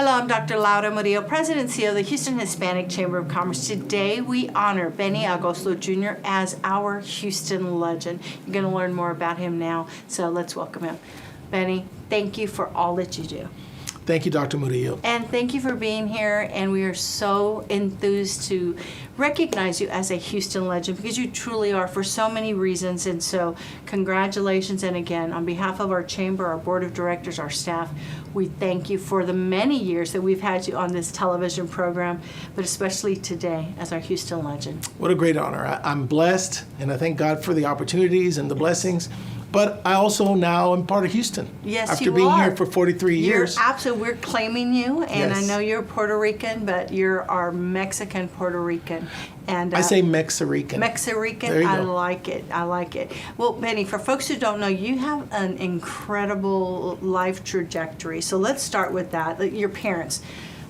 Hello, I'm Dr. Laura Murillo, President and CEO of the Houston Hispanic Chamber of Commerce. Today, we honor Benny Agosto Jr. as our Houston legend. You're going to learn more about him now, so let's welcome him. Benny, thank you for all that you do. Thank you, Dr. Murillo. And thank you for being here, and we are so enthused to recognize you as a Houston legend because you truly are for so many reasons. And so congratulations, and again, on behalf of our chamber, our board of directors, our staff, we thank you for the many years that we've had you on this television program, but especially today as our Houston legend. What a great honor. I'm blessed, and I thank God for the opportunities and the blessings. But I also now am part of Houston. Yes, after you being are. here for 43 years. Absolutely. We're claiming you, and Yes. I know you're Puerto Rican, but you're our Mexican Puerto Rican. And I say Mex-Rican. Mex-Rican. There you I go. like it. I like it. Well, Benny, for folks who don't know, you have an incredible life trajectory. So let's start with that. Your parents.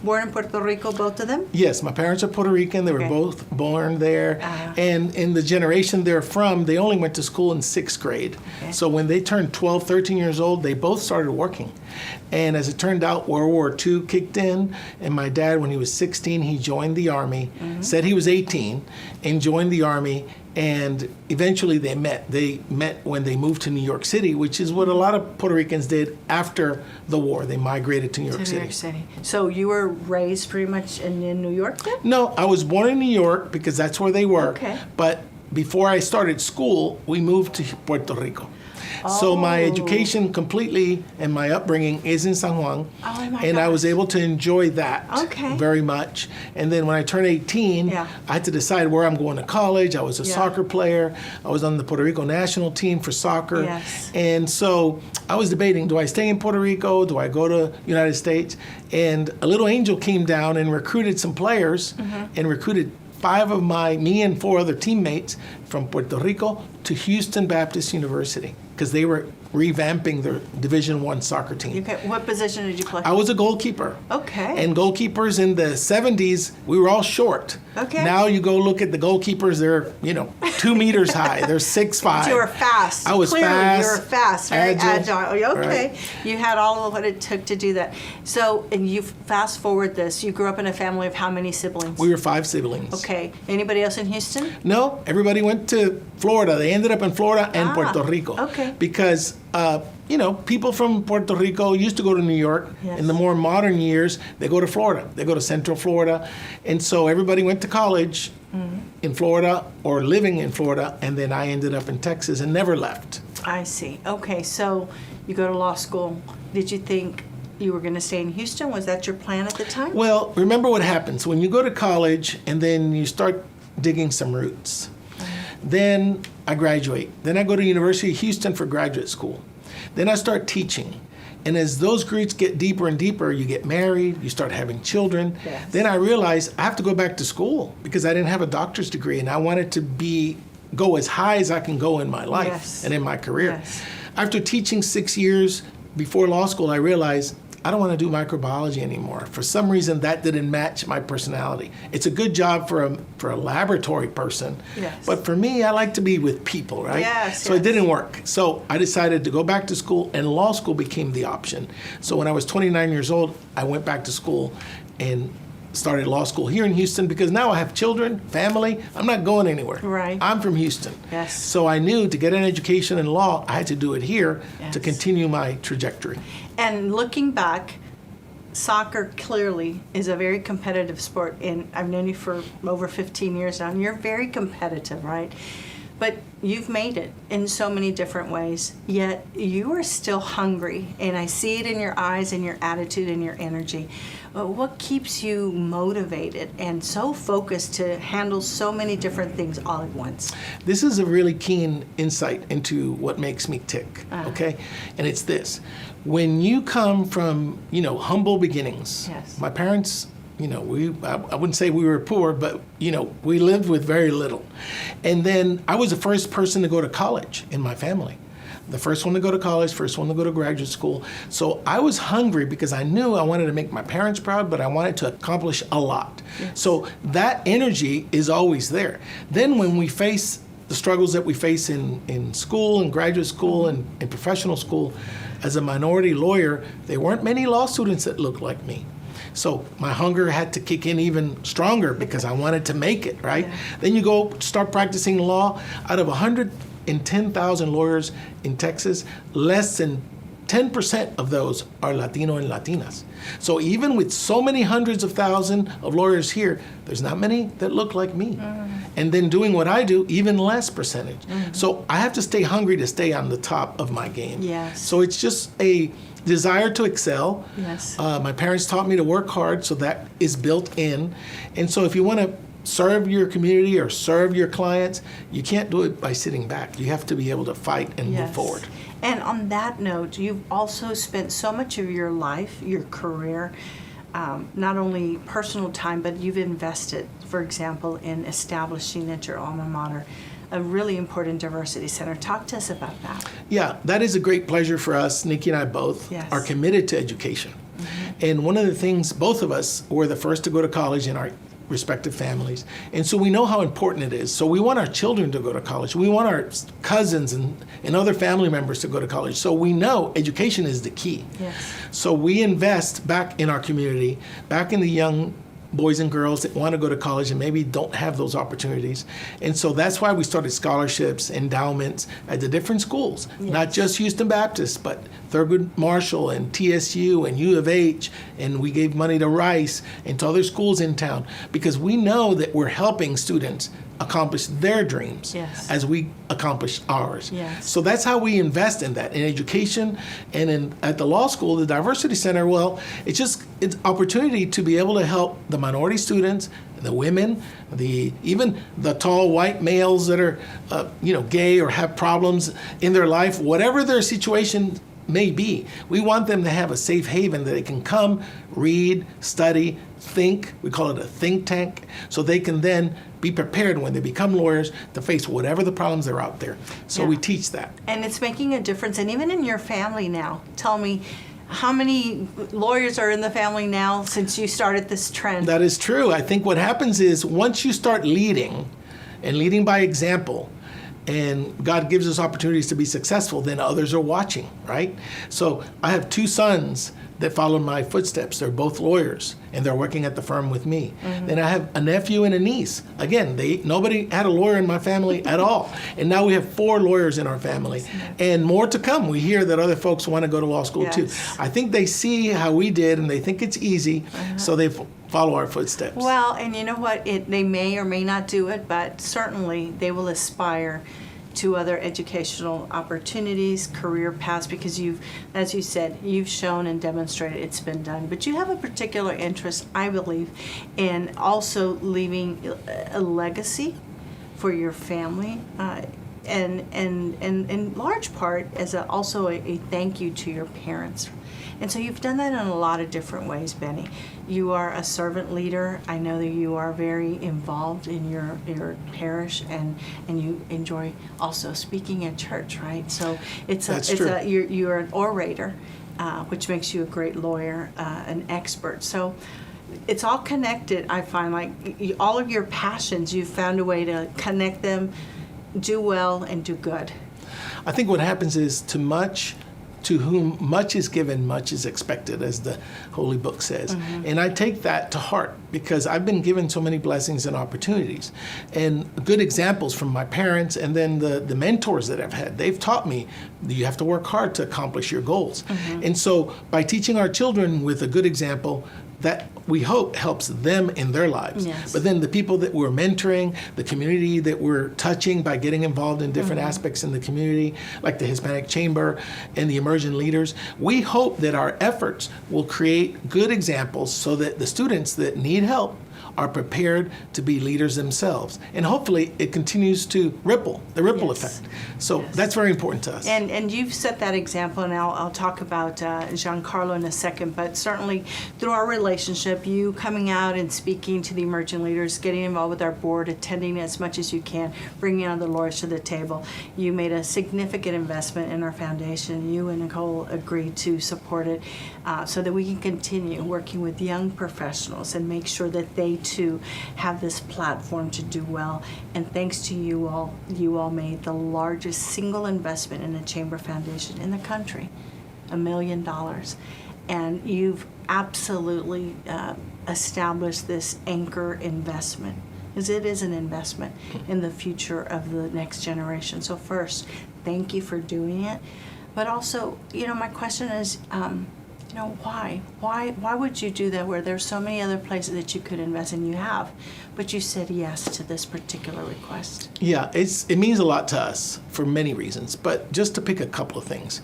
Born in Puerto Rico, both of them? Yes, my parents are Puerto Rican. They were Okay. both born there. Uh-huh. And in the generation they're from, they only went to school in sixth grade. Okay. So when they turned 12, 13 years old, they both started working. And as it turned out, World War II kicked in. And my dad, when he was 16, he joined the Army, said he was 18, and joined the Army. And eventually they met. They met when they moved to New York City, which is what a lot of Puerto Ricans did after the war. They migrated to New York To City. New York City. So you were raised pretty much in New York then? No, I was born in New York because that's where they were. Okay. But before I started school, we moved to Puerto Rico. So my Oh. education completely and my upbringing is in San Juan. Oh, my and I was gosh. able to enjoy that Okay. very much. And then when I turned 18, Yeah. I had to decide where I'm going to college. I was a Yeah. soccer player. I was on the Puerto Rico national team for soccer. Yes. And so I was debating, do I stay in Puerto Rico? Do I go to United States? And a little angel came down and recruited some players and recruited me and 4 other teammates from Puerto Rico to Houston Baptist University because they were revamping their Division I soccer team. Okay. What position did you play? I was a goalkeeper. Okay. And goalkeepers in the 70s, we were all short. Okay. Now you go look at the goalkeepers, they're, 2 meters high. They're 6'5". You were fast. I was Clearly, fast. you were fast, very agile. Okay. Right. You had all of what it took to do that. So, and you fast forward this, you grew up in a family of how many siblings? We were 5 siblings. Okay. Anybody else in Houston? No, everybody went to Florida. They ended up in Florida and Ah, Puerto Rico. okay. Because, people from Puerto Rico used to go to New York. Yes. In the more modern years, they go to Florida. They go to Central Florida. And so everybody went to college in Florida or living in Florida. And then I ended up in Texas and never left. I see. Okay. So you go to law school. Did you think you were going to stay in Houston? Was that your plan at the time? Well, remember what happens. When you go to college and then you start digging some roots. Then I graduate. Then I go to University of Houston for graduate school. Then I start teaching. And as those roots get deeper and deeper, you get married, you start having children. Yes. Then I realized I have to go back to school because I didn't have a doctor's degree and I wanted to go as high as I can go in my life Yes. and in my career. Yes. After teaching 6 years before law school, I realized I don't want to do microbiology anymore. For some reason, that didn't match my personality. It's a good job for a laboratory person, Yes. but for me, I like to be with people, right? Yes, So yes. it didn't work. So I decided to go back to school, and law school became the option. So when I was 29 years old, I went back to school and started law school here in Houston because now I have children, family. I'm not going anywhere. Right. I'm from Houston. Yes. So I knew to get an education in law, I had to do it here Yes. to continue my trajectory. And looking back, soccer clearly is a very competitive sport, and I've known you for over 15 years now, and you're very competitive, right? But you've made it in so many different ways, yet you are still hungry, and I see it in your eyes and your attitude and your energy. What keeps you motivated and so focused to handle so many different things all at once? This is a really keen insight into what makes me tick, okay? And it's this. When you come from, humble beginnings, Yes. my parents, I wouldn't say we were poor, but, we lived with very little. And then I was the first person to go to college in my family. The first one to go to college, first one to go to graduate school. So I was hungry because I knew I wanted to make my parents proud, but I wanted to accomplish a lot. Yes. So that energy is always there. Then when we face the struggles that we face in school and graduate school and in professional school, as a minority lawyer, there weren't many law students that looked like me. So my hunger had to kick in even stronger because I wanted to make it, right? Yeah. Then you go start practicing law. Out of 110,000 lawyers in Texas, less than 10% of those are Latino and Latinas. So even with so many hundreds of thousands of lawyers here, there's not many that look like me. And then doing what I do, even less percentage. So I have to stay hungry to stay on the top of my game. Yes. So it's just a desire to excel. Yes. My parents taught me to work hard, so that is built in. And so if you want to serve your community or serve your clients, you can't do it by sitting back. You have to be able to fight and move forward. And on that note, you've also spent so much of your life, your career, not only personal time, but you've invested, for example, in establishing at your alma mater a really important diversity center. Talk to us about that. Yeah, that is a great pleasure for us. Nikki and I both are committed to education. And one of the things, both of us were the first to go to college in our respective families. And so we know how important it is. So we want our children to go to college. We want our cousins and other family members to go to college. So we know education is the key. Yes. So we invest back in our community, back in the young boys and girls that want to go to college and maybe don't have those opportunities. And so that's why we started scholarships, endowments at the different schools, not just Houston Baptist, but Thurgood Marshall and TSU and U of H, and we gave money to Rice and to other schools in town because we know that we're helping students accomplish their dreams as we accomplish ours. Yes. So that's how we invest in that, in education. And at the law school, the Diversity Center, well, it's opportunity to be able to help the minority students, the women, even the tall white males that are gay or have problems in their life, whatever their situation may be. We want them to have a safe haven that they can come, read, study, think. We call it a think tank, so they can then be prepared when they become lawyers to face whatever the problems are out there. So we teach that. And it's making a difference. And even in your family now, tell me, how many lawyers are in the family now since you started this trend? That is true. I think what happens is once you start leading, and leading by example, and God gives us opportunities to be successful, then others are watching, right? So I have two sons that followed my footsteps. They're both lawyers, and they're working at the firm with me. Then I have a nephew and a niece. Again, nobody had a lawyer in my family at all. And now we have 4 lawyers in our family, and more to come. We hear that other folks want to go to law school too. I think they see how we did, and they think it's easy, so they follow our footsteps. Well, and you know what? They may or may not do it, but certainly they will aspire to other educational opportunities, career paths, because as you said, you've shown and demonstrated it's been done. But you have a particular interest, I believe, in also leaving a legacy for your family, and in large part as also a thank you to your parents. And so you've done that in a lot of different ways, Benny. You are a servant leader. I know that you are very involved in your parish, and you enjoy also speaking at church, right? So you're an orator, which makes you a great lawyer, an expert. So it's all connected. I find all of your passions, you've found a way to connect them, do well, and do good. I think what happens is to whom much is given, much is expected, as the Holy Book says. And I take that to heart because I've been given so many blessings and opportunities and good examples from my parents, and then the mentors that I've had. They've taught me that you have to work hard to accomplish your goals. And so by teaching our children with a good example, that we hope helps them in their lives. But then the people that we're mentoring, the community that we're touching by getting involved in different aspects in the community, like the Hispanic Chamber and the emerging leaders, we hope that our efforts will create good examples so that the students that need help are prepared to be leaders themselves. And hopefully it continues to ripple, the ripple effect. So that's very important to us. And you've set that example, and I'll talk about Giancarlo in a second, but certainly through our relationship, you coming out and speaking to the emerging leaders, getting involved with our board, attending as much as you can, bringing other lawyers to the table. You made a significant investment in our foundation. You and Nicole agreed to support it so that we can continue working with young professionals and make sure that they too have this platform to do well. And thanks to you all made the largest single investment in a chamber foundation in the country, $1 million. and you've absolutely established this anchor investment, because it is an investment in the future of the next generation. So first, thank you for doing it. But also, my question is, why? Why would you do that where there's so many other places that you could invest, and you have, but you said yes to this particular request? Yeah, it means a lot to us for many reasons, but just to pick a couple of things.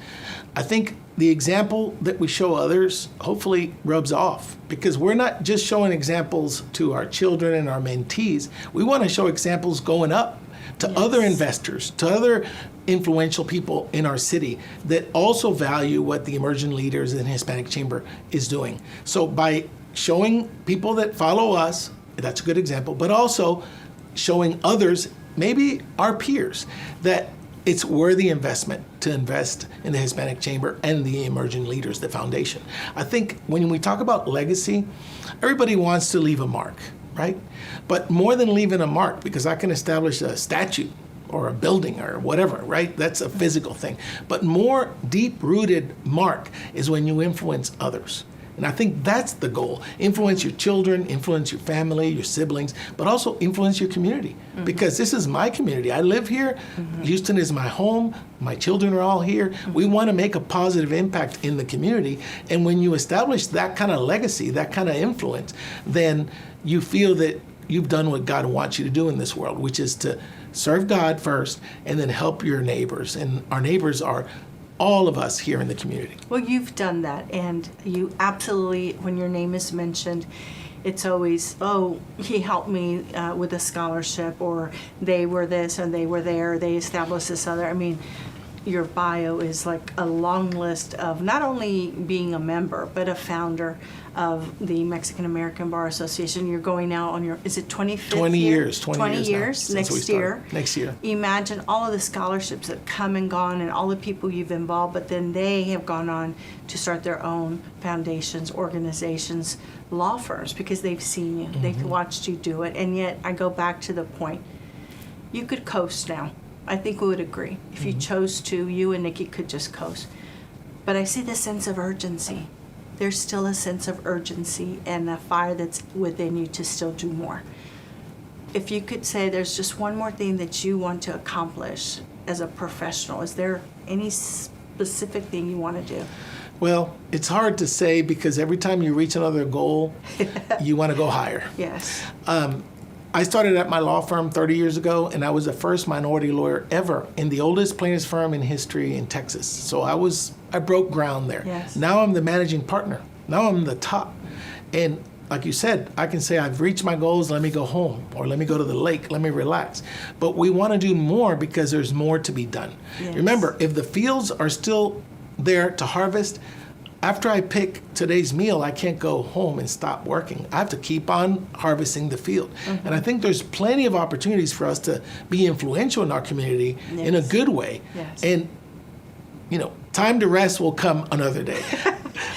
I think the example that we show others hopefully rubs off, because we're not just showing examples to our children and our mentees. We want to show examples going up to other investors, to other influential people in our city that also value what the emerging leaders in the Hispanic Chamber is doing. So by showing people that follow us, that's a good example, but also showing others, maybe our peers, that it's worthy investment to invest in the Hispanic Chamber and the emerging leaders, the foundation. I think when we talk about legacy, everybody wants to leave a mark, right? But more than leaving a mark, because I can establish a statue or a building or whatever, right? That's a physical thing. But more deep-rooted mark is when you influence others. And I think that's the goal. Influence your children, influence your family, your siblings, but also influence your community. Mm-hmm. Because this is my community. I live here. Mm-hmm. Houston is my home. My children are all here. Mm-hmm. We want to make a positive impact in the community. And when you establish that kind of legacy, that kind of influence, then you feel that you've done what God wants you to do in this world, which is to serve God first and then help your neighbors. And our neighbors are all of us here in the community. Well, you've done that, and you absolutely, when your name is mentioned, it's always, oh, he helped me with a scholarship, or they were this and they were there, they established this other. I mean, your bio is like a long list of not only being a member, but a founder of the Mexican American Bar Association. You're going now on your, is it 25th 20 year? years. 20 years next year. Next year. Imagine all of the scholarships that come and gone and all the people you've involved, but then they have gone on to start their own foundations, organizations, law firms, because they've seen you. Mm-hmm. They've watched you do it. And yet I go back to the point, you could coast now. I think we would agree. If you chose to, you and Nikki could just coast. But I see the sense of urgency. There's still a sense of urgency and a fire that's within you to still do more. If you could say there's just one more thing that you want to accomplish as a professional, is there any specific thing you want to do? Well, it's hard to say, because every time you reach another goal, you want to go higher. Yes. I started at my law firm 30 years ago, and I was the first minority lawyer ever in the oldest plaintiffs firm in history in Texas. So I broke ground there. Yes. Now I'm the managing partner. Now I'm the top. And like you said, I can say I've reached my goals, let me go home, or let me go to the lake, let me relax. But we want to do more because there's more to be done. Yes. Remember, if the fields are still there to harvest, after I pick today's meal, I can't go home and stop working. I have to keep on harvesting the field. Mm-hmm. And I think there's plenty of opportunities for us to be influential in our community in a good way. Yes. And, time to rest will come another day,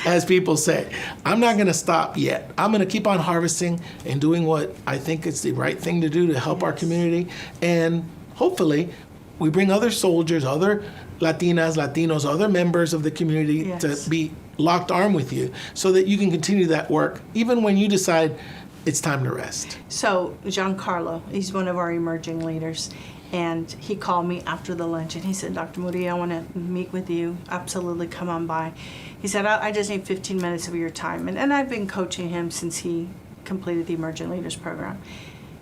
as people say. I'm not going to stop yet. I'm going to keep on harvesting and doing what I think is the right thing to do to help our community. And hopefully, we bring other soldiers, other Latinas, Latinos, other members of the community to be locked arm with you so that you can continue that work even when you decide it's time to rest. So Giancarlo, he's one of our emerging leaders, and he called me after the lunch and he said, Dr. Murillo, I want to meet with you. Absolutely, come on by. He said, I just need 15 minutes of your time. And I've been coaching him since he completed the Emerging Leaders Program.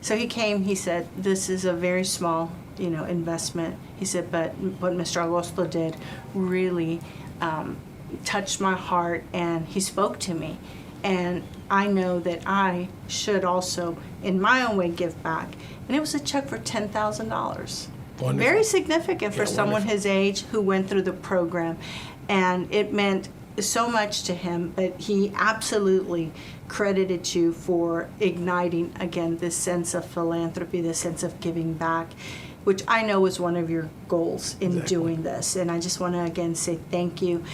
So he came, he said, this is a very small investment. He said, but what Mr. Agosto did really touched my heart, and he spoke to me. And I know that I should also, in my own way, give back. And it was a check for $10,000. Wonderful. Very significant for someone wonderful. his age who went through the program. And it meant so much to him, but he absolutely credited you for igniting, again, this sense of philanthropy, this sense of giving back, which I know is one of your goals in doing this. And I just want to, again, say thank you.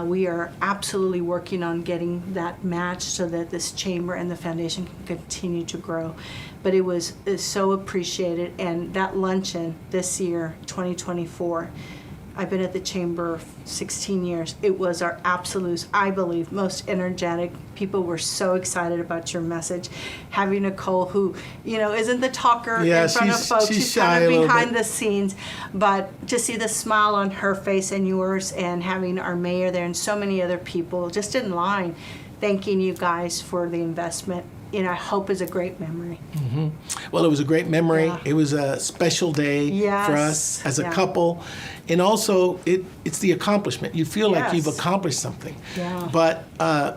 We are absolutely working on getting that match so that this chamber and the foundation can continue to grow. But it was so appreciated. And that luncheon this year, 2024, I've been at the chamber 16 years. It was our absolute, I believe, most energetic. People were so excited about your message. Having Nicole, who, isn't the talker in front of folks. She's kind of behind the scenes. But to see the smile on her face and yours, and having our mayor there and so many other people just in line thanking you guys for the investment, I hope is a great memory. Mm-hmm. Well, it was a great memory. Yeah. It was a special day for us as a couple. And also, it's the accomplishment. You feel like you've accomplished something. Yeah. But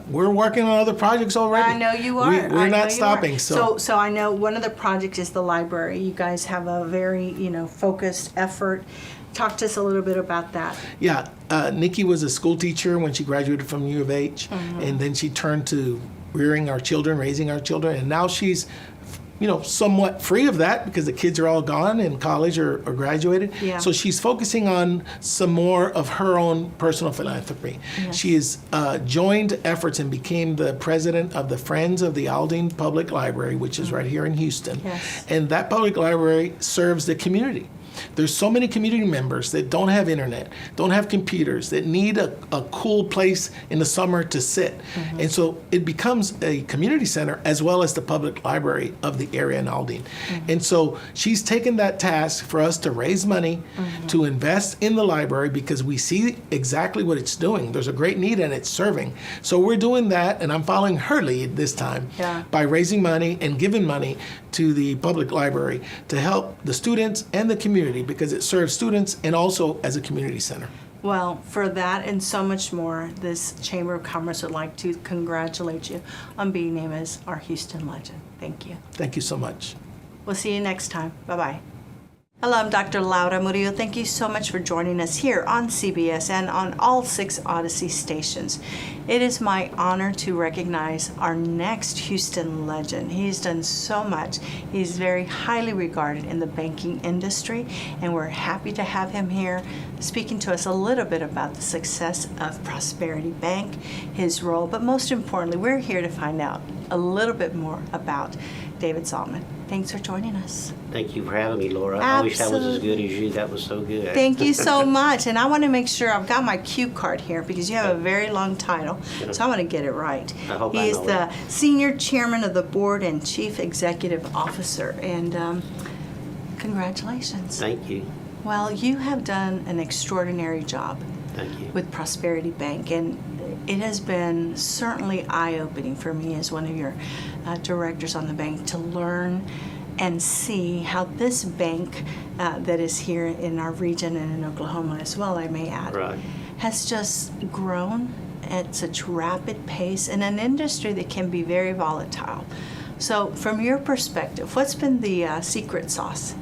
we're working on other projects already. I know you are. We're not stopping. So I know one of the projects is the library. You guys have a very, focused effort. Talk to us a little bit about that. Yeah. Nikki was a school teacher when she graduated from U of H. Mm-hmm. And then she turned to rearing our children, raising our children. And now she's somewhat free of that because the kids are all gone in college or graduated. Yeah. So she's focusing on some more of her own personal philanthropy. Yes. She has joined efforts and became the president of the Friends of the Aldine Public Library, which is right here in Houston. Yes. And that public library serves the community. There's so many community members that don't have internet, don't have computers, that need a cool place in the summer to sit. Mm-hmm. And so it becomes a community center as well as the public library of the area in Aldine. Mm-hmm. And so she's taken that task for us to raise money, to invest in the library because we see exactly what it's doing. There's a great need and it's serving. So we're doing that, and I'm following her lead this time by raising money and giving money to the public library to help the students and the community because it serves students and also as a community center. Well, for that and so much more, this Chamber of Commerce would like to congratulate you on being named as our Houston legend. Thank you. Thank you so much. We'll see you next time. Bye-bye. Hello, I'm Dr. Laura Murillo. Thank you so much for joining us here on CBS and on all 6 Audacy stations. It is my honor to recognize our next Houston legend. He's done so much. He's very highly regarded in the banking industry, and we're happy to have him here speaking to us a little bit about the success of Prosperity Bank, his role, but most importantly, we're here to find out a little bit more about David Zalman. Thanks for joining us. Thank you for having me, Laura. I wish that was as good as you. That was so good. Thank you so much. And I want to make sure I've got my cue card here because you have a very long title. So I want to get it right. I hope He is the Senior Chairman of the Board and Chief Executive Officer. And congratulations. Thank you. Well, you have done an extraordinary job Thank you. with Prosperity Bank. And it has been certainly eye-opening for me as one of your directors on the bank to learn and see how this bank that is here in our region and in Oklahoma as well, I may add, has just grown at such rapid pace in an industry that can be very volatile. So from your perspective, what's been the secret sauce?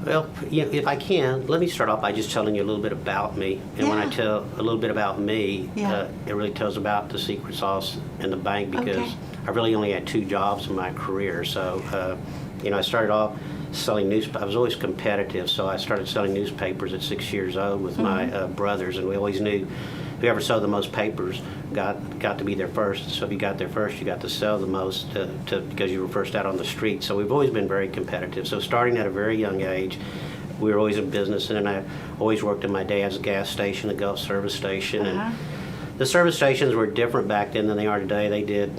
Well, if I can, let me start off by just telling you a little bit about me. And when I tell a little bit about me, it really tells about the secret sauce in the bank because I really only had 2 jobs in my career. So, I started off selling newspapers. I was always competitive, so I started selling newspapers at 6 years old with my brothers, and we always knew whoever sold the most papers got to be there first. So if you got there first, you got to sell the most because you were first out on the street. So we've always been very competitive. So starting at a very young age, we were always in business, and then I always worked at my dad's gas station, the Gulf service station. And the service stations were different back then than they are today. They did,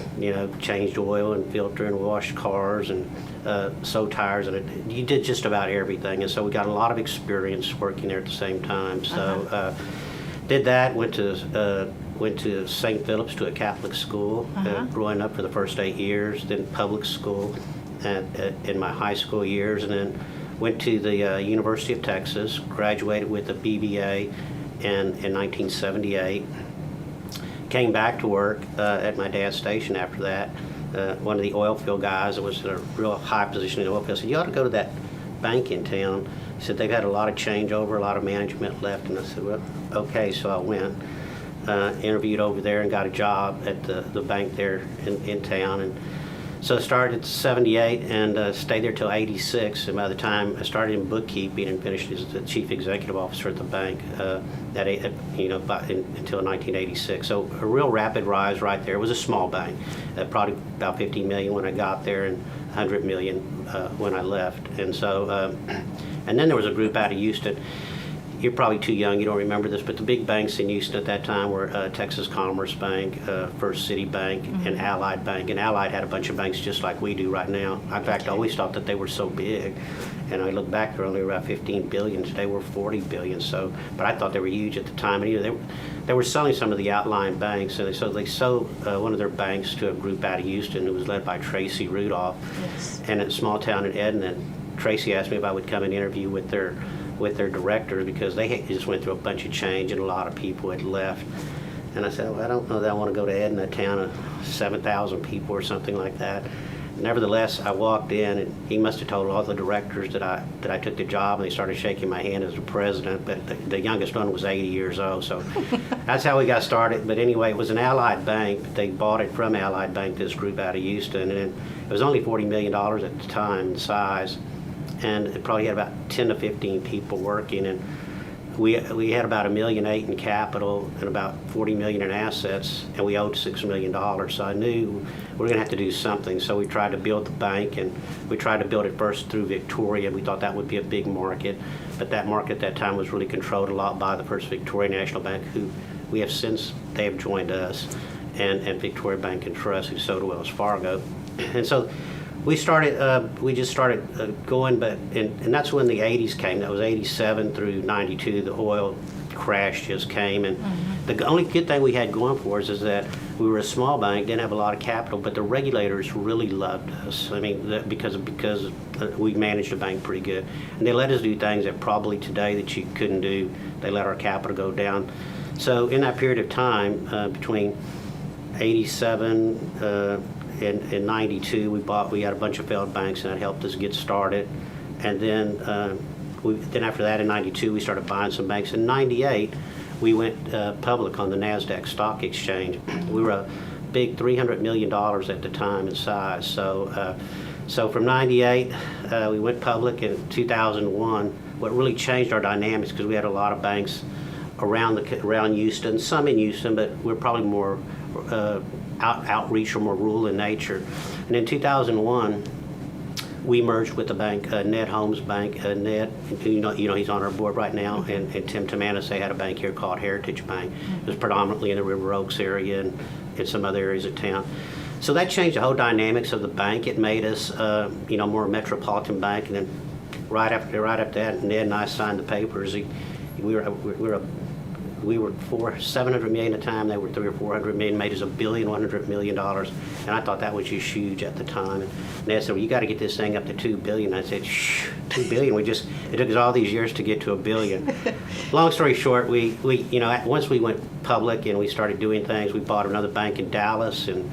changed oil and filter and washed cars and sewed tires, and you did just about everything. And so we got a lot of experience working there at the same time. So did that, went to St. Philip's to a Catholic school, growing up for the first 8 years, then public school in my high school years, and then went to the University of Texas, graduated with a BBA in 1978. Came back to work at my dad's station after that. One of the oil field guys that was in a real high position in the oil field said, "You ought to go to that bank in town." He said, "They've had a lot of changeover, a lot of management left." And I said, "Well, okay." So I went, interviewed over there and got a job at the bank there in town. And so I started at 78 and stayed there till 86. And by the time I started in bookkeeping and finished as the chief executive officer at the bank, until 1986. So a real rapid rise right there. It was a small bank, probably about 50 million when I got there and 100 million when I left. And so, and then there was a group out of Houston. you're probably too young, you don't remember this, but the big banks in Houston at that time were Texas Commerce Bank, First City Bank, and Allied Bank. And Allied had a bunch of banks just like we do right now. In fact, I always thought that they were so big. And I look back, they're only about 15 billion. Today we're 40 billion. So, but I thought they were huge at the time. And they were selling some of the outlying banks, and so they sold one of their banks to a group out of Houston who was led by Tracy Rudolph. Yes. And in a small town in Edna, Tracy asked me if I would come and interview with their directors, because they just went through a bunch of change and a lot of people had left. And I said, well, I don't know that I want to go to Edna, a town of 7,000 people or something like that. Nevertheless, I walked in, and he must have told all the directors that I took the job, and they started shaking my hand as the president. But the youngest one was 80 years old, so that's how we got started. But anyway, it was an Allied Bank. They bought it from Allied Bank, this group out of Houston, and it was only $40 million at the time in size, and it probably had about 10 to 15 people working. And we had about $1.8 million in capital and about $40 million in assets, and we owed $6 million. So I knew we were going to have to do something. So we tried to build the bank, and we tried to build it first through Victoria. We thought that would be a big market, but that market at that time was really controlled a lot by the First Victoria National Bank, who we have since, they have joined us, and Victoria Bank and Trust, who sold to Wells Fargo. And so we just started going, and that's when the 80s came. That was 87 through 92. The oil crash just came, and the only good thing we had going for us is that we were a small bank, didn't have a lot of capital, but the regulators really loved us. I mean, because we managed the bank pretty good, and they let us do things that probably today that you couldn't do. They let our capital go down. So in that period of time, between 87 in 92, we had a bunch of failed banks, and that helped us get started. And then after that, in 92, we started buying some banks. In 98, we went public on the NASDAQ stock exchange. We were a big $300 million at the time in size. So from 98, we went public. In 2001, what really changed our dynamics, because we had a lot of banks around Houston, some in Houston, but we're probably more outreach or more rural in nature. And in 2001, we merged with the bank, Ned Holmes Bank. Ned, you know, he's on our board right now, and Tim Timanis. They had a bank here called Heritage Bank. It was predominantly in the River Oaks area and in some other areas of town. So that changed the whole dynamics of the bank. It made us, more a metropolitan bank. And then right after that, Ned and I signed the papers. We were $700 million at the time. They were $300 or $400 million. Made us $1.1 billion, and I thought that was just huge at the time. And Ned said, "Well, you got to get this thing up to $2 billion." I said, "Shh, $2 billion? It took us all these years to get to $1 billion." Long story short, we once we went public and we started doing things, we bought another bank in Dallas, and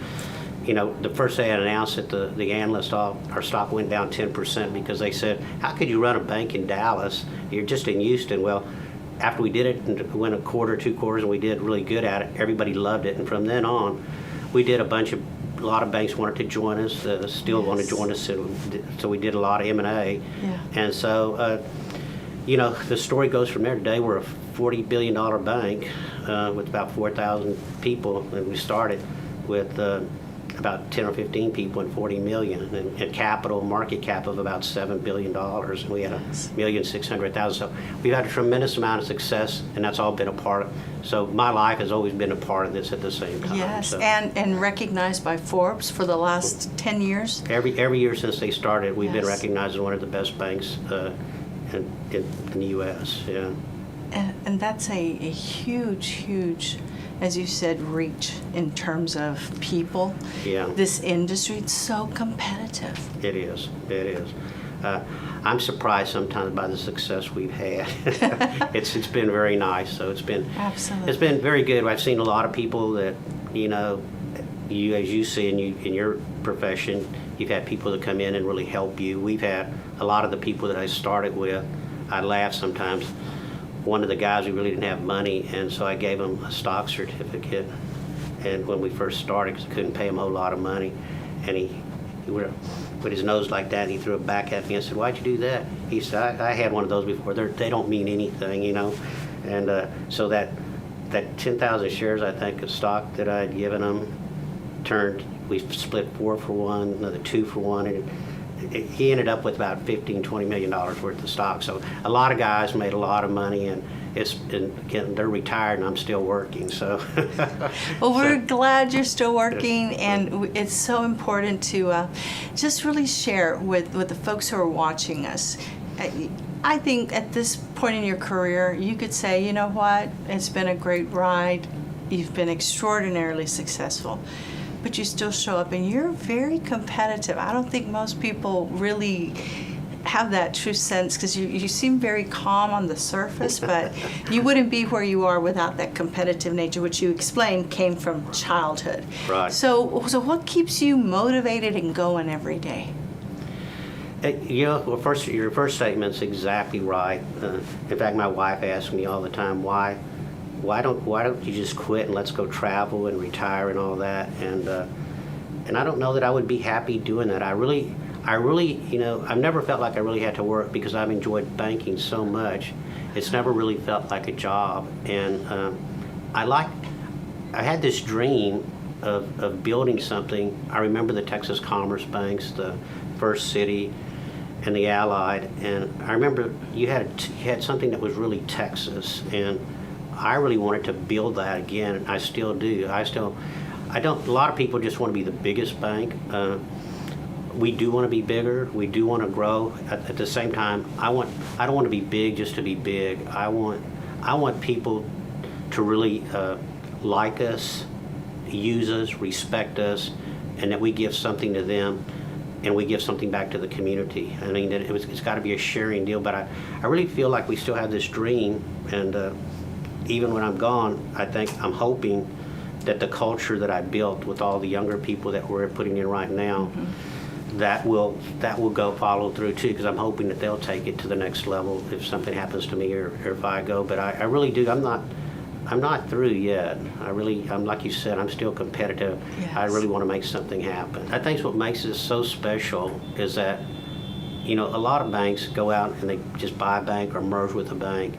the first day I announced it, the analysts, our stock went down 10% because they said, "How could you run a bank in Dallas? You're just in Houston." Well, after we did it, and it went a quarter, 2 quarters, and we did really good at it, everybody loved it. And from then on, we did a lot of banks wanted to join us, still want to join us, so we did a lot of M&A. Yeah. And so, the story goes from there. Today, we're a $40 billion bank with about 4,000 people, and we started with about 10 or 15 people and 40 million, and market cap of about $7 billion. And we had $1,600,000. So we've had a tremendous amount of success, and that's all been a part of. So my life has always been a part of this at the same time. Yes, so. and recognized by Forbes for the last 10 years. Every year since they started, we've been Yes. recognized as one of the best banks in the U.S. Yeah. And that's a huge, as you said, reach in terms of people. Yeah. This industry, it's so competitive. It is. I'm surprised sometimes by the success we've had. It's been very nice. So it's been very good. I've seen a lot of people that as you see in your profession, you've had people that come in and really help you. We've had a lot of the people that I started with. I laugh sometimes. One of the guys, we really didn't have money, and so I gave him a stock certificate. And when we first started, because I couldn't pay him a whole lot of money, and he with his nose like that, he threw it back at me and said, "Why'd you do that?" He said, I had one of those before. They don't mean anything, And so that 10,000 shares, I think, of stock that I had given him we split 4 for 1, another 2 for 1, and he ended up with about $15-20 million worth of stock. So a lot of guys made a lot of money, and they're retired, and I'm still working. So, well, we're glad you're still working, and it's so important to just really share with the folks who are watching us. I think at this point in your career, you could say, you know what, it's been a great ride. You've been extraordinarily successful, but you still show up, and you're very competitive. I don't think most people really have that true sense, because you seem very calm on the surface, but you wouldn't be where you are without that competitive nature, which you explained came from childhood. Right. So what keeps you motivated and going every day? Well, your first statement's exactly right. In fact, my wife asks me all the time, why don't you just quit and let's go travel and retire and all that? And I don't know that I would be happy doing that. I really, I've never felt like I really had to work, because I've enjoyed banking so much. It's never really felt like a job. And I had this dream of building something. I remember the Texas Commerce banks, the First City and the Allied. And I remember you had something that was really Texas. And I really wanted to build that again, and I still do. A lot of people just want to be the biggest bank. We do want to be bigger. We do want to grow. At the same time, I don't want to be big just to be big. I want people to really like us, use us, respect us, and that we give something to them, and we give something back to the community. I mean, it's got to be a sharing deal, but I really feel like we still have this dream, and even when I'm gone, I'm hoping that the culture that I built with all the younger people that we're putting in right now, that will go follow through too, because I'm hoping that they'll take it to the next level if something happens to me or if I go. But I really do. I'm not through yet. I'm like you said, I'm still competitive. Yes. I really want to make something happen. I think what makes this so special is that, a lot of banks go out and they just buy a bank or merge with a bank,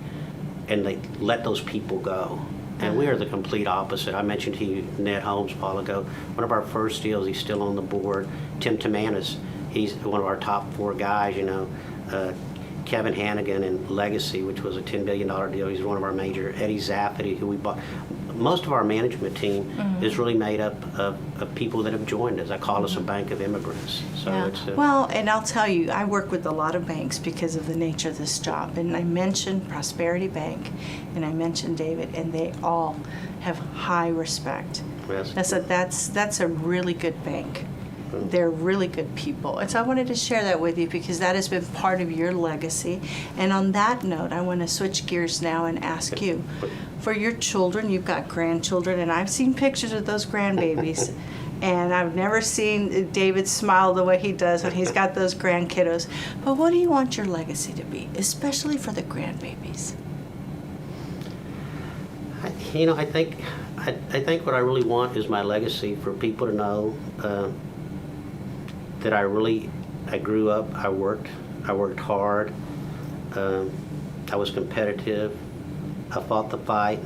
and they let those people go. And we are the complete opposite. I mentioned to you Ned Holmes a while ago. One of our first deals, he's still on the board. Tim Tamanis, he's one of our top 4 guys, Kevin Hannigan in Legacy, which was a $10 billion deal. He's one of our major. Eddie Zaffety, who we bought. Most of our management team is really made up of people that have joined us. I call us a bank of immigrants. So yeah. Well, and I'll tell you, I work with a lot of banks because of the nature of this job. And I mentioned Prosperity Bank, and I mentioned David, and they all have high respect. Yes. That's a really good bank. They're really good people. And so I wanted to share that with you, because that has been part of your legacy. And on that note, I want to switch gears now and ask you, for your children, you've got grandchildren, and I've seen pictures of those grandbabies. And I've never seen David smile the way he does when he's got those grandkiddos. But what do you want your legacy to be, especially for the grandbabies? I think what I really want is my legacy for people to know that I grew up, I worked hard, I was competitive, I fought the fight,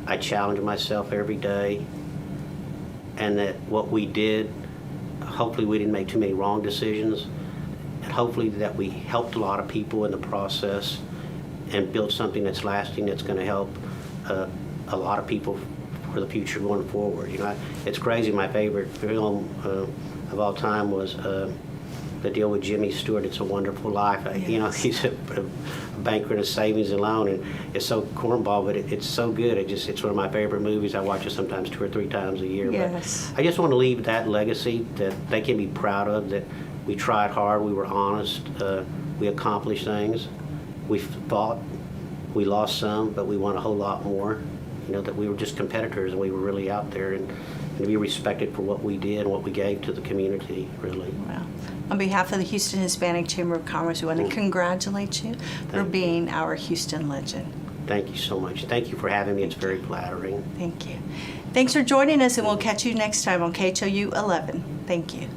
I challenged myself every day, and that what we did, hopefully we didn't make too many wrong decisions, and hopefully that we helped a lot of people in the process and built something that's lasting, that's going to help a lot of people for the future going forward. It's crazy. My favorite film of all time was the deal with Jimmy Stewart, It's a Wonderful Life. Yes. He's a banker in a savings and loan, and it's so cornball, but it's so good. It's one of my favorite movies. I watch it sometimes 2 or 3 times a year. Yes. But I just want to leave that legacy that they can be proud of, that we tried hard, we were honest, we accomplished things, we fought, we lost some, but we won a whole lot more. That we were just competitors, and we were really out there, and to be respected for what we did and what we gave to the community, really. Well, on behalf of the Houston Hispanic Chamber of Commerce, we want to congratulate you for being our Houston legend. Thank you so much. Thank you for having me. It's very flattering. Thank you. Thanks for joining us, and we'll catch you next time on KHOU 11. Thank you.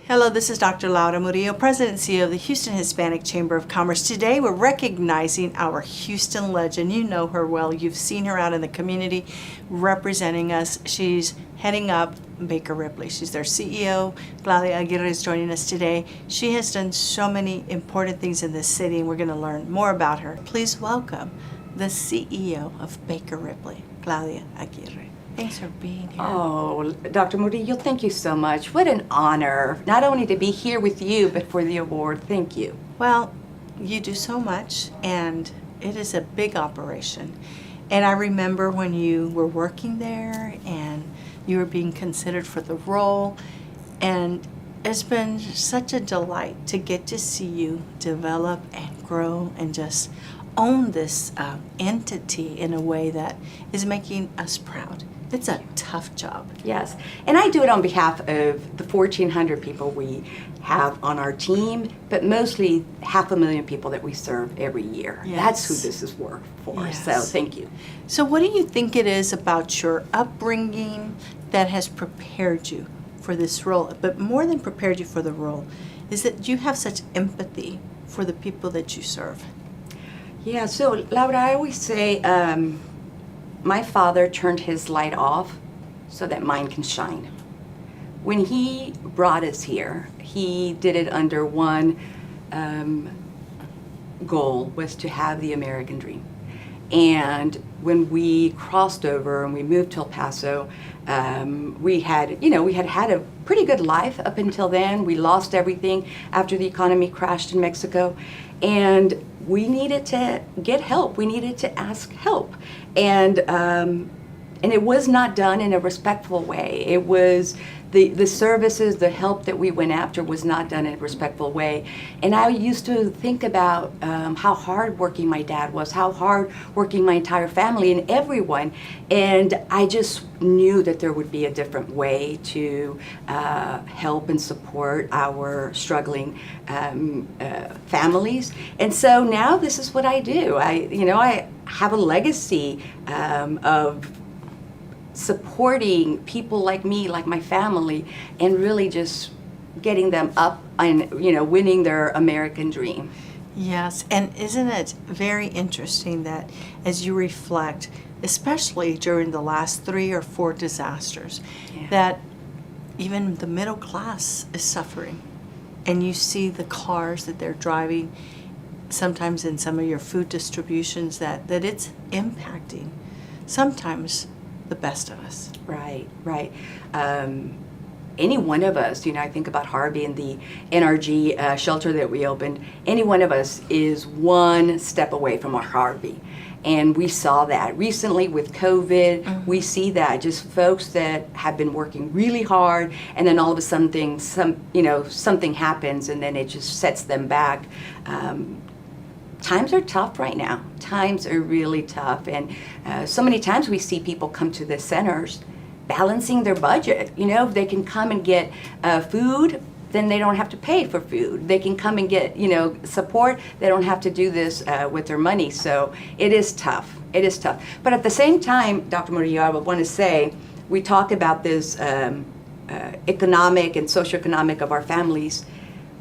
Hello, this is Dr. Laura Murillo, President and CEO of the Houston Hispanic Chamber of Commerce. Today we're recognizing our Houston legend. You know her well. You've seen her out in the community representing us. She's heading up Baker Ripley. She's their CEO. Claudia Aguirre is joining us today. She has done so many important things in this city, and we're going to learn more about her. Please welcome the CEO of Baker Ripley, Claudia Aguirre. Thanks for being here. Oh, Dr. Murillo, thank you so much. What an honor, not only to be here with you, but for the award. Thank you. Well, you do so much, and it is a big operation. And I remember when you were working there and you were being considered for the role, and it's been such a delight to get to see you develop and grow and just own this entity in a way that is making us proud. It's a tough job. Yes, and I do it on behalf of the 1,400 people we have on our team, but mostly 500,000 people that we serve every year. Yes. That's who this is work for, Yes. so thank you. So what do you think it is about your upbringing that has prepared you for this role? But more than prepared you for the role, is that you have such empathy for the people that you serve. Yeah, so Laura, I always say my father turned his light off so that mine can shine. When he brought us here, he did it under one goal, was to have the American dream. And when we crossed over and we moved to El Paso, we had had a pretty good life up until then. We lost everything after the economy crashed in Mexico, and we needed to get help. We needed to ask help, and it was not done in a respectful way. It was the services, the help that we went after was not done in a respectful way. And I used to think about how hard working my dad was, how hard working my entire family and everyone. And I just knew that there would be a different way to help and support our struggling families. And so now this is what I do. I have a legacy of supporting people like me, like my family, and really just getting them up and winning their American dream. Yes, and isn't it very interesting that as you reflect, especially during the last 3 or 4 disasters, Yeah. that even the middle class is suffering, and you see the cars that they're driving, sometimes in some of your food distributions, that it's impacting sometimes the best of us. Right. Any one of us, I think about Harvey and the NRG shelter that we opened, any one of us is one step away from our Harvey. And we saw that recently with COVID. Mm-hmm. We see that just folks that have been working really hard, and then all of a sudden something happens, and then it just sets them back. Times are tough right now. Times are really tough, and so many times we see people come to the centers balancing their budget. If they can come and get food, then they don't have to pay for food. They can come and get support. They don't have to do this with their money. So it is tough. It is tough. But at the same time, Dr. Murillo, I would want to say, we talk about this economic and socioeconomic of our families.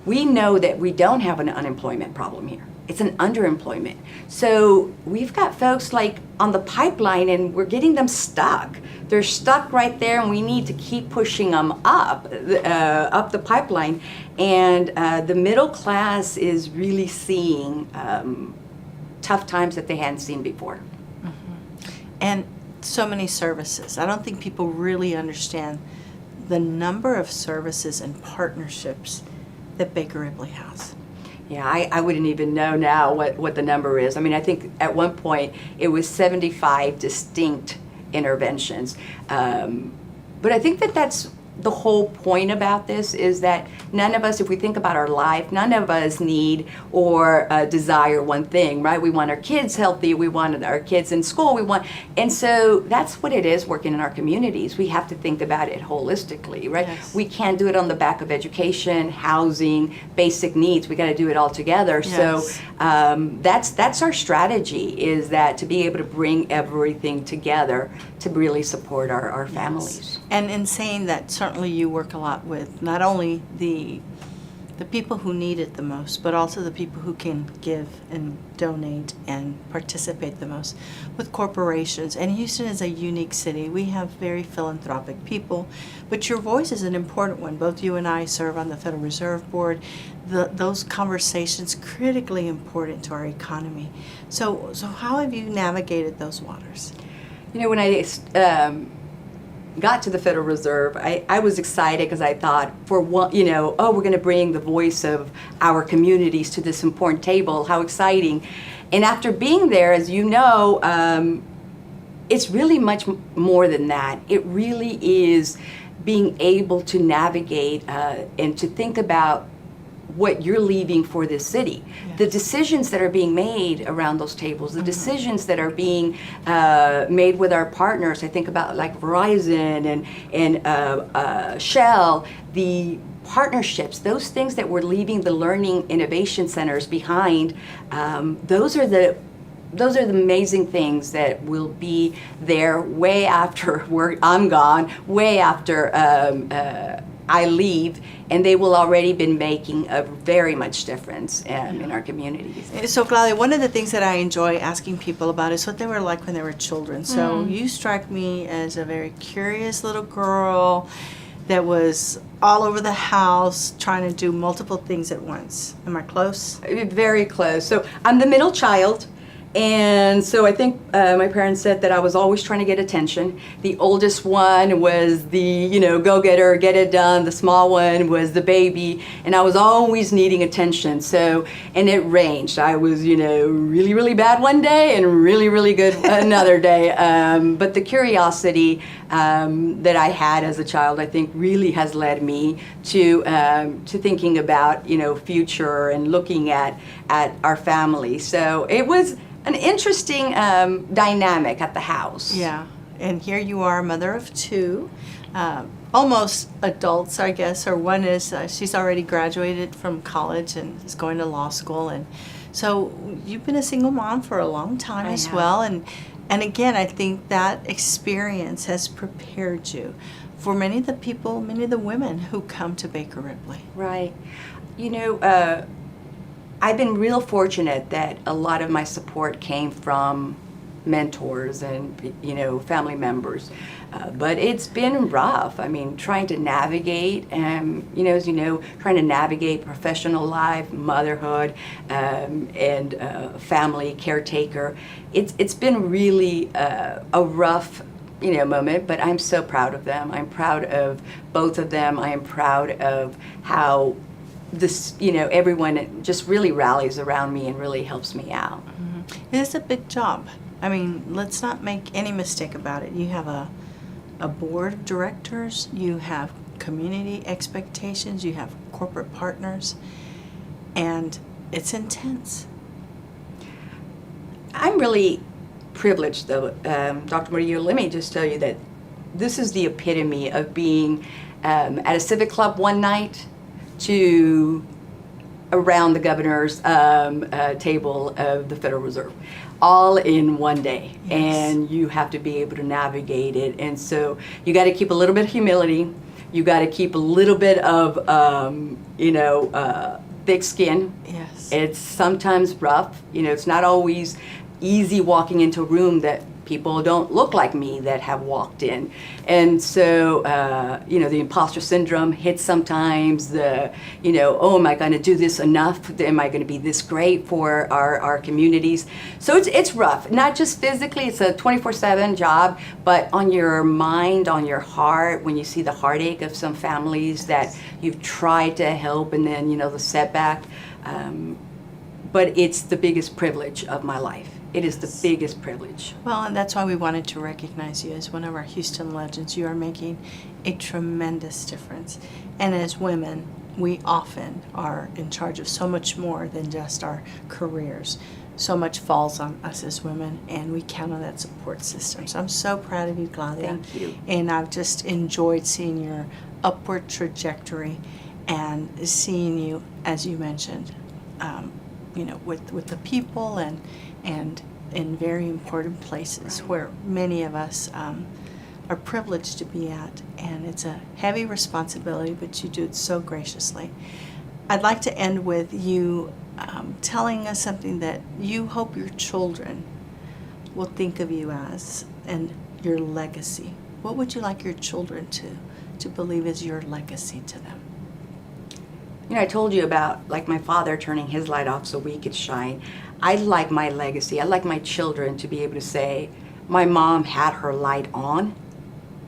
We know that we don't have an unemployment problem here. It's an underemployment. So we've got folks like on the pipeline, and we're getting them stuck. They're stuck right there, and we need to keep pushing them up the pipeline. And the middle class is really seeing tough times that they hadn't seen before. Mm-hmm. And so many services. I don't think people really understand the number of services and partnerships that Baker Ripley has. Yeah, I wouldn't even know now what the number is. I mean, I think at one point it was 75 distinct interventions. But I think that's the whole point about this, is that none of us, if we think about our life, none of us need or desire one thing, right? We want our kids healthy, we want our kids in school, and so that's what it is working in our communities. We have to think about it holistically, right? Yes. We can't do it on the back of education, housing, basic needs. We got to do it all together. Yes. So that's our strategy, is that to be able to bring everything together to really support our families. And in saying that, certainly you work a lot with not only the The people who need it the most, but also the people who can give and donate and participate the most with corporations. And Houston is a unique city. We have very philanthropic people, but your voice is an important one. Both you and I serve on the Federal Reserve Board. Those conversations critically important to our economy. So how have you navigated those waters? You know, when I got to the Federal Reserve, I was excited because I thought, for one, you know, oh, we're going to bring the voice of our communities to this important table. How exciting. And after being there, as you know, it's really much more than that. It really is being able to navigate and to think about what you're leaving for this city. Yes. The decisions that are being made around those tables, the decisions that are being made with our partners. I think about like Verizon and Shell, the partnerships, those things that we're leaving the learning innovation centers behind. Those are the amazing things that will be there way after I'm gone, way after I leave, and they will already been making a very much difference in our communities. So Claudia, one of the things that I enjoy asking people about is what they were like when they were children. So you strike me as a very curious little girl that was all over the house trying to do multiple things at once. Am I close? Very close. So I'm the middle child. And so I think my parents said that I was always trying to get attention. The oldest one was the, you know, go-getter, get it done. The small one was the baby. And I was always needing attention. So, and it ranged. I was, you know, really, really bad one day and really, really good another day. But the curiosity that I had as a child, I think, really has led me to thinking about, you know, future and looking at our family. So it was an interesting dynamic at the house. Yeah, and here you are, a mother of two, almost adults, I guess, or one is, she's already graduated from college and is going to law school. And so you've been a single mom for a long time as well. And again, I think that experience has prepared you for many of the people, many of the women who come to Baker Ripley. Right. You know, I've been real fortunate that a lot of my support came from mentors and, you know, family members. But it's been rough. I mean, trying to navigate, you know, as you know, trying to navigate professional life, motherhood, and family caretaker. It's been really a rough, you know, moment, but I'm so proud of them. I'm proud of both of them. I am proud of how this, you know, everyone just really rallies around me and really helps me out. It is a big job. I mean, let's not make any mistake about it. You have a board of directors, you have community expectations, you have corporate partners, and it's intense. I'm really privileged, though, Dr. Murillo. Let me just tell you that this is the epitome of being at a civic club one night to around the governor's table of the Federal Reserve, all in one day. Yes. And you have to be able to navigate it. And so you got to keep a little bit of humility. You got to keep a little bit of, you know, thick skin. Yes. It's sometimes rough. You know, it's not always easy walking into a room that people don't look like me that have walked in. And so, you know, the imposter syndrome hits sometimes, you know, oh, am I going to do this enough? Am I going to be this great for our communities? So it's rough, not just physically, it's a 24/7 job, but on your mind, on your heart, when you see the heartache of some families that you've tried to help and then, you know, the setback. But it's the biggest privilege of my life. It is the biggest privilege. Well, and that's why we wanted to recognize you as one of our Houston legends. You are making a tremendous difference. And as women, we often are in charge of so much more than just our careers. So much falls on us as women, and we count on that support system. So I'm so proud of you, Claudia. Thank you. And I've just enjoyed seeing your upward trajectory and seeing you, as you mentioned, you know, with the people and in very important places where many of us are privileged to be at. And it's a heavy responsibility, but you do it so graciously. I'd like to end with you telling us something that you hope your children will think of you as and your legacy. What would you like your children to believe is your legacy to them? You know, I told you about like my father turning his light off so we could shine. I'd like my legacy. I'd like my children to be able to say, my mom had her light on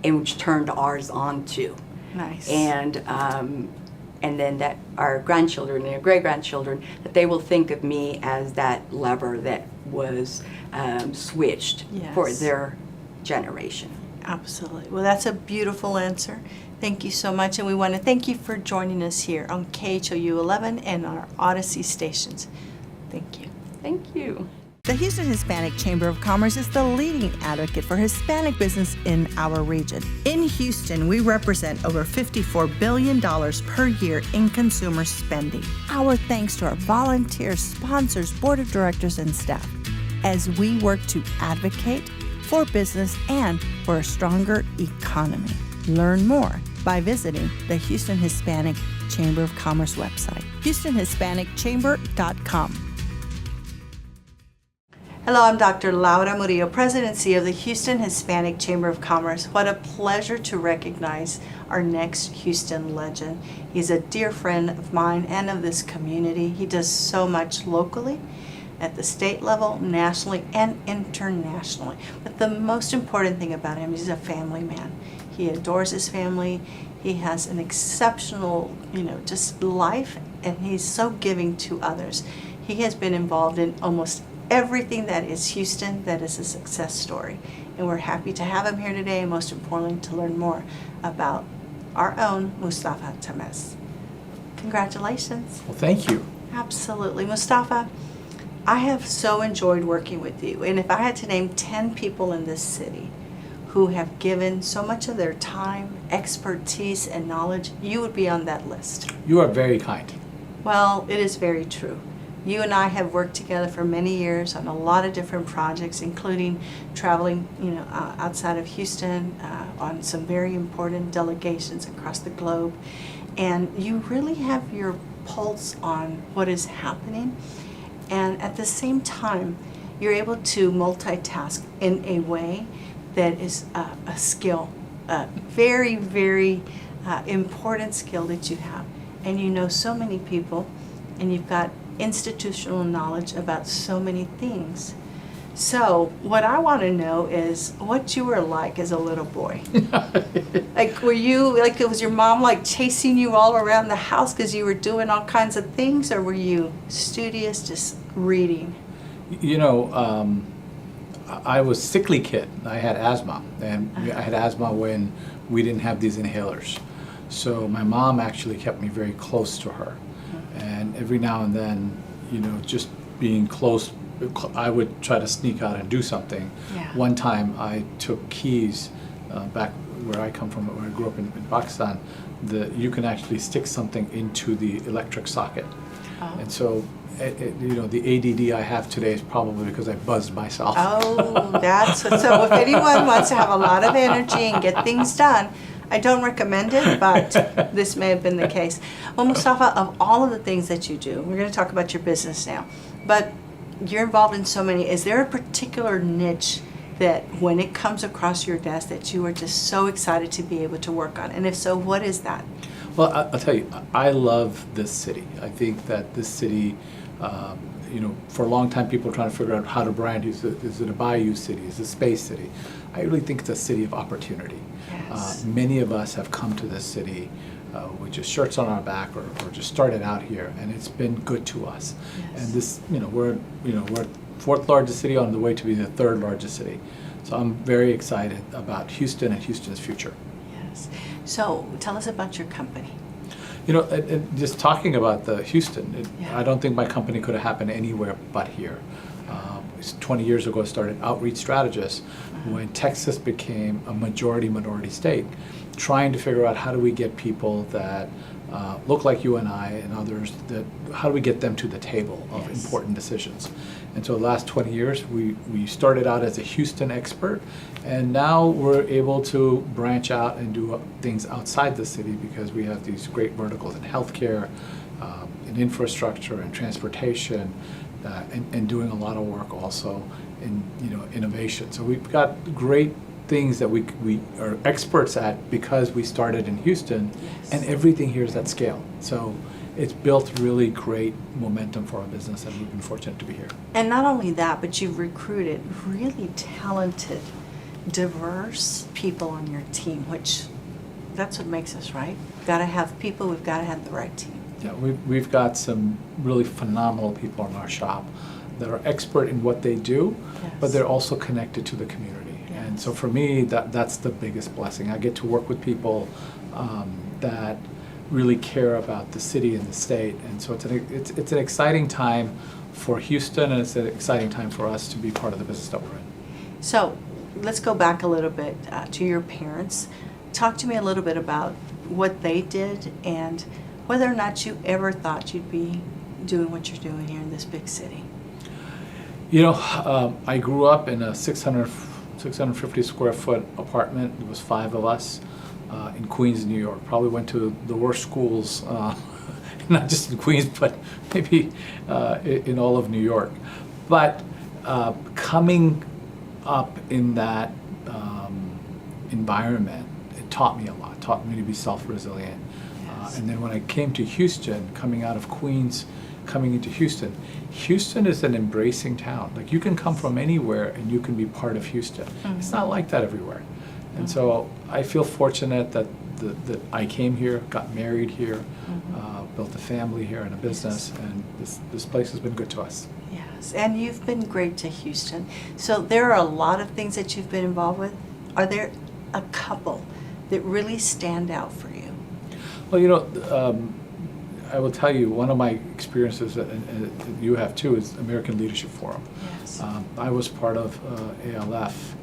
and which turned ours on too. Nice. And then that our grandchildren and their great-grandchildren, that they will think of me as that lever that was switched for Yes. their generation. Absolutely. Well, that's a beautiful answer. Thank you so much. And we want to thank you for joining us here on KHOU 11 and our Audacy stations. Thank you. Thank you. The Houston Hispanic Chamber of Commerce is the leading advocate for Hispanic business in our region. In Houston, we represent over $54 billion per year in consumer spending. Our thanks to our volunteers, sponsors, board of directors, and staff as we work to advocate for business and for a stronger economy. Learn more by visiting the Houston Hispanic Chamber of Commerce website, HoustonHispanicChamber.com. Hello, I'm Dr. Laura Murillo, President and CEO of the Houston Hispanic Chamber of Commerce. What a pleasure to recognize our next Houston legend. He's a dear friend of mine and of this community. He does so much locally, at the state level, nationally, and internationally. But the most important thing about him is he's a family man. He adores his family. He has an exceptional, just life, and he's so giving to others. He has been involved in almost everything that is Houston that is a success story. And we're happy to have him here today, and most importantly, to learn more about our own Mustafa Tames. Congratulations. Well, thank you. Absolutely. Mustafa, I have so enjoyed working with you. And if I had to name 10 people in this city who have given so much of their time, expertise, and knowledge, you would be on that list. You are very kind. Well, it is very true. You and I have worked together for many years on a lot of different projects, including traveling, outside of Houston on some very important delegations across the globe. And you really have your pulse on what is happening. And at the same time, you're able to multitask in a way that is a skill, a very, very important skill that you have. And you know so many people, and you've got institutional knowledge about so many things. So what I want to know is what you were like as a little boy. Like, were you, was your mom chasing you all around the house because you were doing all kinds of things, or were you studious, just reading? I was a sickly kid. I had asthma, and I had asthma when we didn't have these inhalers. So my mom actually kept me very close to her. And every now and then, just being close, I would try to sneak out and do something. Yeah. One time I took keys back where I come from, where I grew up in Pakistan, you can actually stick something into the electric socket. Oh. And so, the ADD I have today is probably because I buzzed myself. Oh, so if anyone wants to have a lot of energy and get things done, I don't recommend it, but this may have been the case. Well, Mustafa, of all of the things that you do, we're going to talk about your business now, but you're involved in so many. Is there a particular niche that when it comes across your desk that you are just so excited to be able to work on? And if so, what is that? Well, I'll tell you, I love this city. I think that this city, for a long time people were trying to figure out how to brand it. Is it a bayou city? Is it a space city? I really think it's a city of opportunity. Yes. Many of us have come to this city with just shirts on our back or just started out here, and it's been good to us. Yes. And this, we're fourth largest city on the way to be the third largest city. So I'm very excited about Houston and Houston's future. Yes. So tell us about your company. Just talking about the Houston, Yeah. I don't think my company could have happened anywhere but here. 20 years ago, I started Outreach Strategist when Texas became a minority state, trying to figure out how do we get people that look like you and I and others, how do we get them to the table of Yes. important decisions. And so the last 20 years, we started out as a Houston expert, and now we're able to branch out and do things outside the city because we have these great verticals in healthcare, in infrastructure and transportation, and doing a lot of work also in innovation. So we've got great things that we are experts at because we started in Houston, Yes. and everything here is at scale. So it's built really great momentum for our business, and we've been fortunate to be here. And not only that, but you've recruited really talented, diverse people on your team, which that's what makes us, right? We've got to have people, we've got to have the right team. Yeah, we've got some really phenomenal people in our shop that are expert in what they do, but Yes. they're also connected to the community. And so for me, that's the biggest blessing. I get to work with people that really care about the city and the state. And so it's an exciting time for Houston, and it's an exciting time for us to be part of the business that we're in. So let's go back a little bit to your parents. Talk to me a little bit about what they did and whether or not you ever thought you'd be doing what you're doing here in this big city. I grew up in a 650 square foot apartment. There was 5 of us in Queens, New York. Probably went to the worst schools, not just in Queens, but maybe in all of New York. But coming up in that environment, it taught me a lot. Taught me to be self-resilient. Yes. And then when I came to Houston, coming out of Queens, coming into Houston, Houston is an embracing town. Like, you can come from anywhere and you can be part of Houston. It's not like that everywhere. And so I feel fortunate that I came here, got married here, built a family here and a business, and this place has been good to us. Yes, and you've been great to Houston. So there are a lot of things that you've been involved with. Are there a couple that really stand out for you? Well, I will tell you, one of my experiences, and you have too, is American Leadership Forum. Yes. I was part of ALF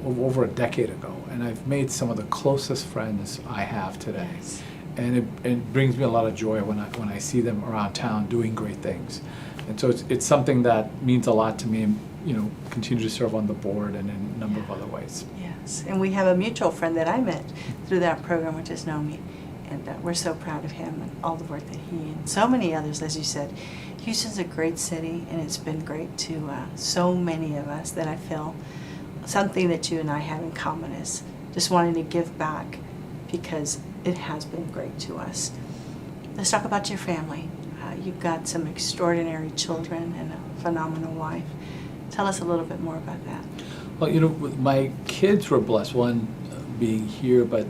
over a decade ago, and I've made some of the closest friends I have today. Yes. And it brings me a lot of joy when I see them around town doing great things. And so it's something that means a lot to me, and continue to serve on the board and in a number of other ways. Yes, and we have a mutual friend that I met through that program, which is Naomi, and we're so proud of him and all the work that he and so many others, as you said. Houston's a great city, and it's been great to so many of us that I feel something that you and I have in common is just wanting to give back because it has been great to us. Let's talk about your family. You've got some extraordinary children and a phenomenal wife. Tell us a little bit more about that. Well, my kids were blessed, one being here, but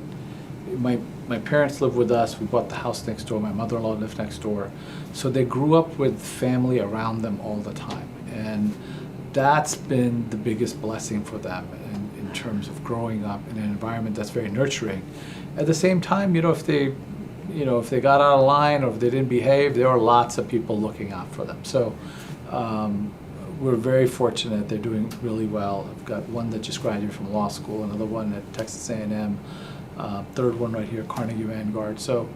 my parents lived with us. We bought the house next door. My mother-in-law lived next door. So they grew up with family around them all the time. And that's been the biggest blessing for them in terms of growing up in an environment that's very nurturing. At the same time, if they got out of line or if they didn't behave, there were lots of people looking out for them. So we're very fortunate. They're doing really well. I've got one that just graduated from law school, another one at Texas A&M, third one right here, Carnegie Vanguard. So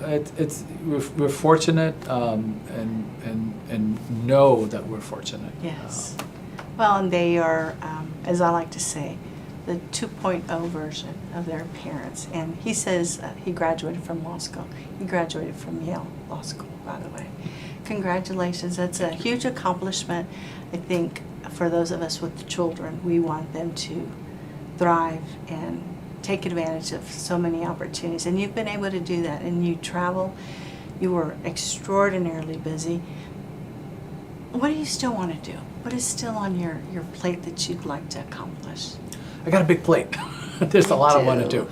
we're fortunate and know that we're fortunate. Yes. Well, and they are, as I like to say, the 2.0 version of their parents. And he says he graduated from law school. He graduated from Yale Law School, by the way. Congratulations. That's a huge accomplishment. I think for those of us with children, we want them to thrive and take advantage of so many opportunities. And you've been able to do that. And you travel. You were extraordinarily busy. What do you still want to do? What is still on your plate that you'd like to accomplish? I got a big plate. There's a lot I want to do.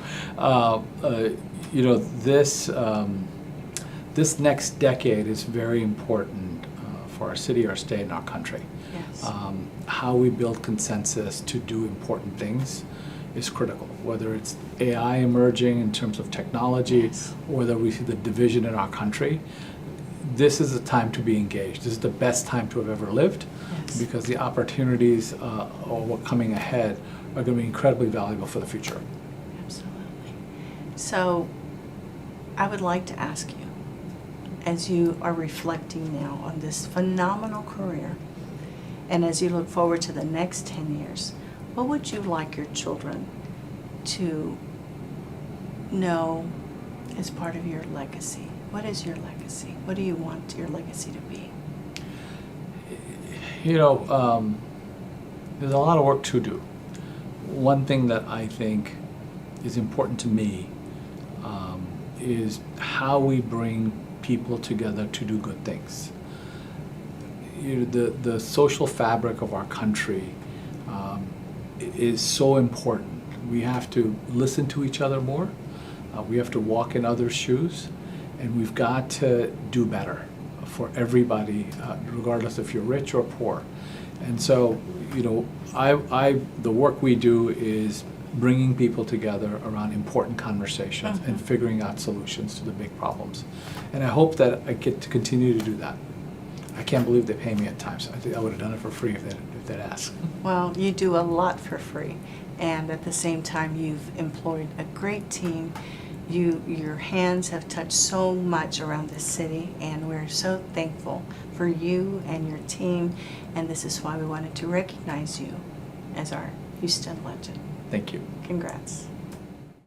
This next decade is very important for our city, our state, and our country. Yes. How we build consensus to do important things is critical, whether it's AI emerging in terms of technology, Yes. or whether we see the division in our country. This is the time to be engaged. This is the best time to have ever lived, Yes. because the opportunities or what's coming ahead are going to be incredibly valuable for the future. Absolutely. So I would like to ask you, as you are reflecting now on this phenomenal career, and as you look forward to the next 10 years, what would you like your children to know as part of your legacy? What is your legacy? What do you want your legacy to be? You know, there's a lot of work to do. One thing that I think is important to me is how we bring people together to do good things. You know, the social fabric of our country is so important. We have to listen to each other more. We have to walk in others' shoes, and we've got to do better for everybody, regardless if you're rich or poor. And so, you know, the work we do is bringing people together around important conversations and figuring out solutions to the big problems. And I hope that I get to continue to do that. I can't believe they pay me at times. I think I would have done it for free if they'd asked. Well, you do a lot for free, and at the same time, you've employed a great team. Your hands have touched so much around this city, and we're so thankful for you and your team, and this is why we wanted to recognize you as our Houston legend. Thank you. Congrats.